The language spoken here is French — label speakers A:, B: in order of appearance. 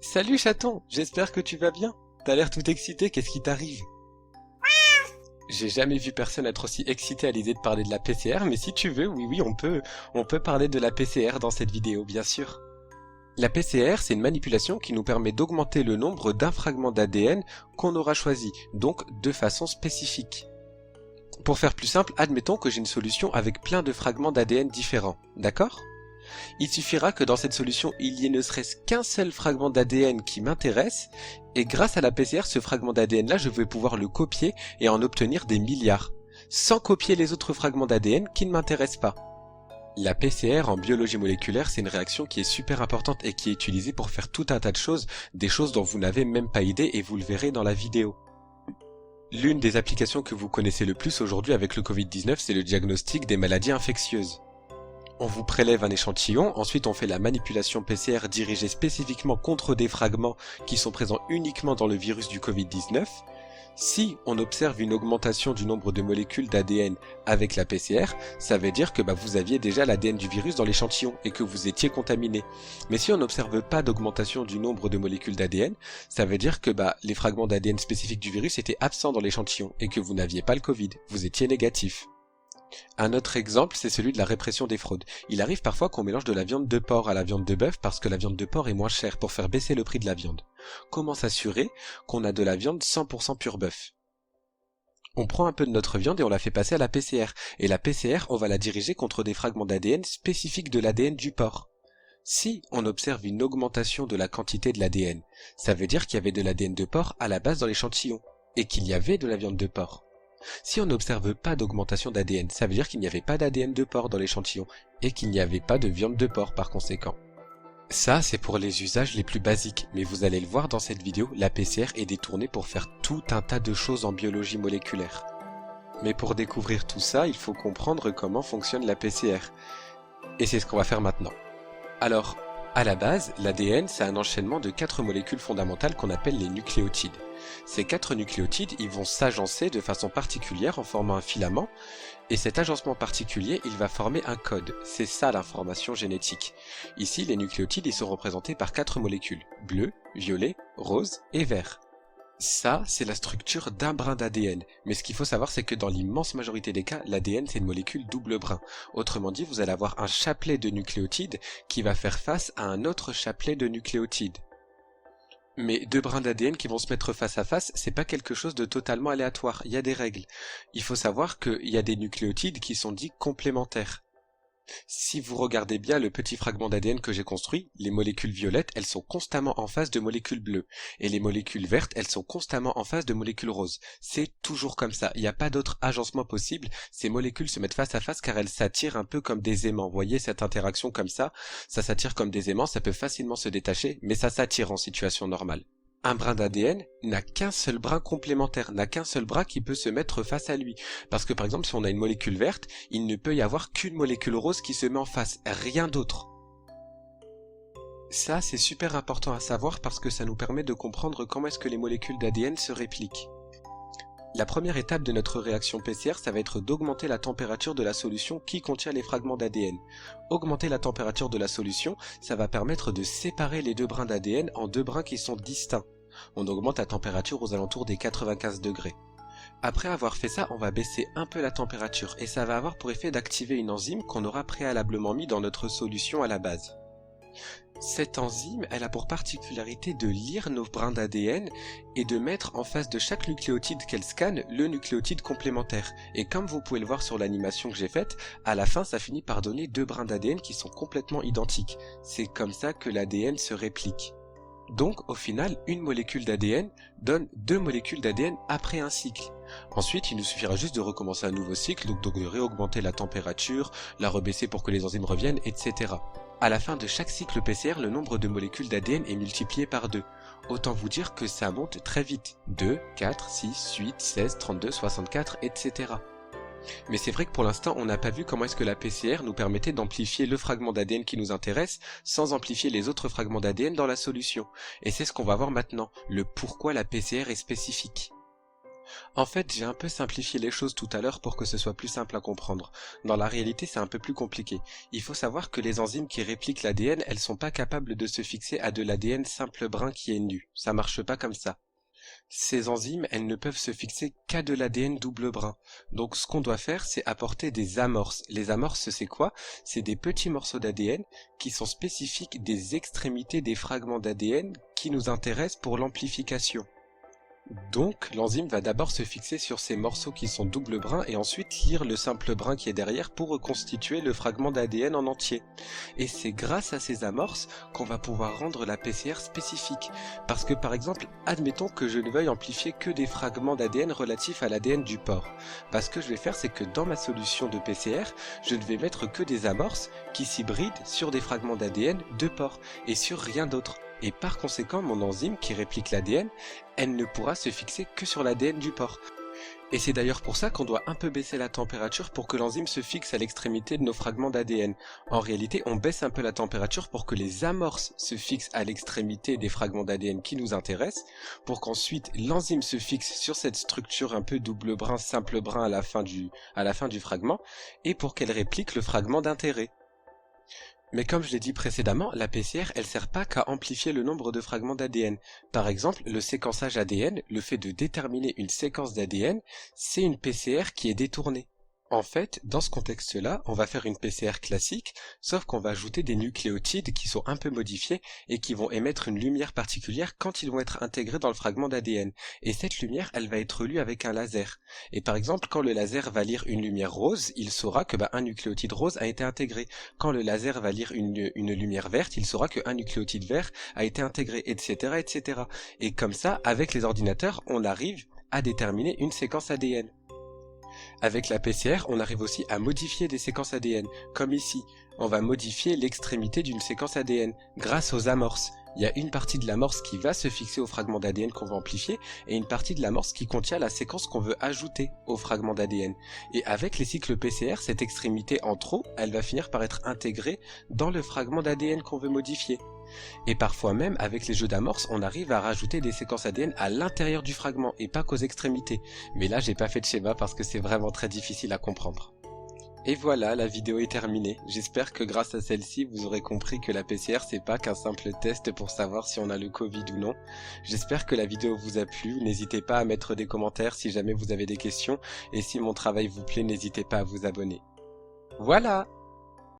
A: Salut chaton, j'espère que tu vas bien. T'as l'air tout excité, qu'est-ce qui t'arrive? J'ai jamais vu personne être aussi excité à l'idée de parler de la PCR, mais si tu veux, oui, on peut parler de la PCR dans cette vidéo, bien sûr. La PCR, c'est une manipulation qui nous permet d'augmenter le nombre d'un fragment d'ADN qu'on aura choisi, donc de façon spécifique. Pour faire plus simple, admettons que j'ai une solution avec plein de fragments d'ADN différents, d'accord? Il suffira que dans cette solution, il y ait ne serait-ce qu'un seul fragment d'ADN qui m'intéresse, et grâce à la PCR, ce fragment d'ADN-là, je vais pouvoir le copier et en obtenir des milliards, sans copier les autres fragments d'ADN qui ne m'intéressent pas. La PCR en biologie moléculaire, c'est une réaction qui est super importante et qui est utilisée pour faire tout un tas de choses, des choses dont vous n'avez même pas idée et vous le verrez dans la vidéo. L'une des applications que vous connaissez le plus aujourd'hui avec le Covid-19, c'est le diagnostic des maladies infectieuses. On vous prélève un échantillon, ensuite on fait la manipulation PCR dirigée spécifiquement contre des fragments qui sont présents uniquement dans le virus du Covid-19. Si on observe une augmentation du nombre de molécules d'ADN avec la PCR, ça veut dire que vous aviez déjà l'ADN du virus dans l'échantillon et que vous étiez contaminé. Mais si on n'observe pas d'augmentation du nombre de molécules d'ADN, ça veut dire que les fragments d'ADN spécifiques du virus étaient absents dans l'échantillon et que vous n'aviez pas le Covid, vous étiez négatif. Un autre exemple, c'est celui de la répression des fraudes. Il arrive parfois qu'on mélange de la viande de porc à la viande de bœuf parce que la viande de porc est moins chère pour faire baisser le prix de la viande. Comment s'assurer qu'on a de la viande 100% pure bœuf? On prend un peu de notre viande et on la fait passer à la PCR. Et la PCR, on va la diriger contre des fragments d'ADN spécifiques de l'ADN du porc. Si on observe une augmentation de la quantité de l'ADN, ça veut dire qu'il y avait de l'ADN de porc à la base dans l'échantillon et qu'il y avait de la viande de porc. Si on n'observe pas d'augmentation d'ADN, ça veut dire qu'il n'y avait pas d'ADN de porc dans l'échantillon et qu'il n'y avait pas de viande de porc par conséquent. Ça, c'est pour les usages les plus basiques, mais vous allez le voir dans cette vidéo, la PCR est détournée pour faire tout un tas de choses en biologie moléculaire. Mais pour découvrir tout ça, il faut comprendre comment fonctionne la PCR. Et c'est ce qu'on va faire maintenant. Alors, à la base, l'ADN, c'est un enchaînement de 4 molécules fondamentales qu'on appelle les nucléotides. Ces 4 nucléotides, ils vont s'agencer de façon particulière en formant un filament, et cet agencement particulier, il va former un code. C'est ça l'information génétique. Ici, les nucléotides, ils sont représentés par 4 molécules, bleu, violet, rose et vert. Ça, c'est la structure d'un brin d'ADN. Mais ce qu'il faut savoir, c'est que dans l'immense majorité des cas, l'ADN, c'est une molécule double brin. Autrement dit, vous allez avoir un chapelet de nucléotides qui va faire face à un autre chapelet de nucléotides. Mais deux brins d'ADN qui vont se mettre face à face, c'est pas quelque chose de totalement aléatoire. Il y a des règles. Il faut savoir qu'il y a des nucléotides qui sont dits complémentaires. Si vous regardez bien le petit fragment d'ADN que j'ai construit, les molécules violettes, elles sont constamment en face de molécules bleues. Et les molécules vertes, elles sont constamment en face de molécules roses. C'est toujours comme ça. Il n'y a pas d'autre agencement possible. Ces molécules se mettent face à face car elles s'attirent un peu comme des aimants. Vous voyez cette interaction comme ça s'attire comme des aimants, ça peut facilement se détacher, mais ça s'attire en situation normale. Un brin d'ADN n'a qu'un seul brin complémentaire, n'a qu'un seul brin qui peut se mettre face à lui. Parce que par exemple, si on a une molécule verte, il ne peut y avoir qu'une molécule rose qui se met en face, rien d'autre. Ça, c'est super important à savoir parce que ça nous permet de comprendre comment est-ce que les molécules d'ADN se répliquent. La première étape de notre réaction PCR, ça va être d'augmenter la température de la solution qui contient les fragments d'ADN. Augmenter la température de la solution, ça va permettre de séparer les deux brins d'ADN en deux brins qui sont distincts. On augmente la température aux alentours des 95 degrés. Après avoir fait ça, on va baisser un peu la température et ça va avoir pour effet d'activer une enzyme qu'on aura préalablement mis dans notre solution à la base. Cette enzyme, elle a pour particularité de lire nos brins d'ADN et de mettre en face de chaque nucléotide qu'elle scanne le nucléotide complémentaire. Et comme vous pouvez le voir sur l'animation que j'ai faite, à la fin ça finit par donner deux brins d'ADN qui sont complètement identiques. C'est comme ça que l'ADN se réplique. Donc au final, une molécule d'ADN donne deux molécules d'ADN après un cycle. Ensuite, il nous suffira juste de recommencer un nouveau cycle, donc de réaugmenter la température, la rebaisser pour que les enzymes reviennent, etc. À la fin de chaque cycle PCR, le nombre de molécules d'ADN est multiplié par 2. Autant vous dire que ça monte très vite. 2, 4, 6, 8, 16, 32, 64, etc. Mais c'est vrai que pour l'instant, on n'a pas vu comment est-ce que la PCR nous permettait d'amplifier le fragment d'ADN qui nous intéresse sans amplifier les autres fragments d'ADN dans la solution. Et c'est ce qu'on va voir maintenant, le pourquoi la PCR est spécifique. En fait, j'ai un peu simplifié les choses tout à l'heure pour que ce soit plus simple à comprendre. Dans la réalité, c'est un peu plus compliqué. Il faut savoir que les enzymes qui répliquent l'ADN, elles sont pas capables de se fixer à de l'ADN simple brun qui est nu. Ça marche pas comme ça. Ces enzymes, elles ne peuvent se fixer qu'à de l'ADN double brun. Donc ce qu'on doit faire, c'est apporter des amorces. Les amorces, c'est quoi? C'est des petits morceaux d'ADN qui sont spécifiques des extrémités des fragments d'ADN qui nous intéressent pour l'amplification. Donc, l'enzyme va d'abord se fixer sur ces morceaux qui sont double brun et ensuite lire le simple brun qui est derrière pour reconstituer le fragment d'ADN en entier. Et c'est grâce à ces amorces qu'on va pouvoir rendre la PCR spécifique. Parce que par exemple, admettons que je ne veuille amplifier que des fragments d'ADN relatifs à l'ADN du porc. Parce que je vais faire, c'est que dans ma solution de PCR, je ne vais mettre que des amorces qui s'hybrident sur des fragments d'ADN de porc et sur rien d'autre. Et par conséquent, mon enzyme qui réplique l'ADN, elle ne pourra se fixer que sur l'ADN du porc. Et c'est d'ailleurs pour ça qu'on doit un peu baisser la température pour que l'enzyme se fixe à l'extrémité de nos fragments d'ADN. En réalité, on baisse un peu la température pour que les amorces se fixent à l'extrémité des fragments d'ADN qui nous intéressent, pour qu'ensuite l'enzyme se fixe sur cette structure un peu double brun, simple brun à la fin du fragment, et pour qu'elle réplique le fragment d'intérêt. Mais comme je l'ai dit précédemment, la PCR, elle sert pas qu'à amplifier le nombre de fragments d'ADN. Par exemple, le séquençage ADN, le fait de déterminer une séquence d'ADN, c'est une PCR qui est détournée. En fait, dans ce contexte-là, on va faire une PCR classique, sauf qu'on va ajouter des nucléotides qui sont un peu modifiés et qui vont émettre une lumière particulière quand ils vont être intégrés dans le fragment d'ADN. Et cette lumière, elle va être lue avec un laser. Et par exemple, quand le laser va lire une lumière rose, il saura que un nucléotide rose a été intégré. Quand le laser va lire une lumière verte, il saura qu'un nucléotide vert a été intégré, etc., etc. Et comme ça, avec les ordinateurs, on arrive à déterminer une séquence ADN. Avec la PCR, on arrive aussi à modifier des séquences ADN, comme ici. On va modifier l'extrémité d'une séquence ADN grâce aux amorces. Il y a une partie de l'amorce qui va se fixer au fragment d'ADN qu'on veut amplifier et une partie de l'amorce qui contient la séquence qu'on veut ajouter au fragment d'ADN. Et avec les cycles PCR, cette extrémité en trop, elle va finir par être intégrée dans le fragment d'ADN qu'on veut modifier. Et parfois même, avec les jeux d'amorces, on arrive à rajouter des séquences ADN à l'intérieur du fragment et pas qu'aux extrémités. Mais là, j'ai pas fait de schéma parce que c'est vraiment très difficile à comprendre. Et voilà, la vidéo est terminée. J'espère que grâce à celle-ci, vous aurez compris que la PCR, c'est pas qu'un simple test pour savoir si on a le Covid ou non. J'espère que la vidéo vous a plu. N'hésitez pas à mettre des commentaires si jamais vous avez des questions. Et si mon travail vous plaît, n'hésitez pas à vous abonner. Voilà!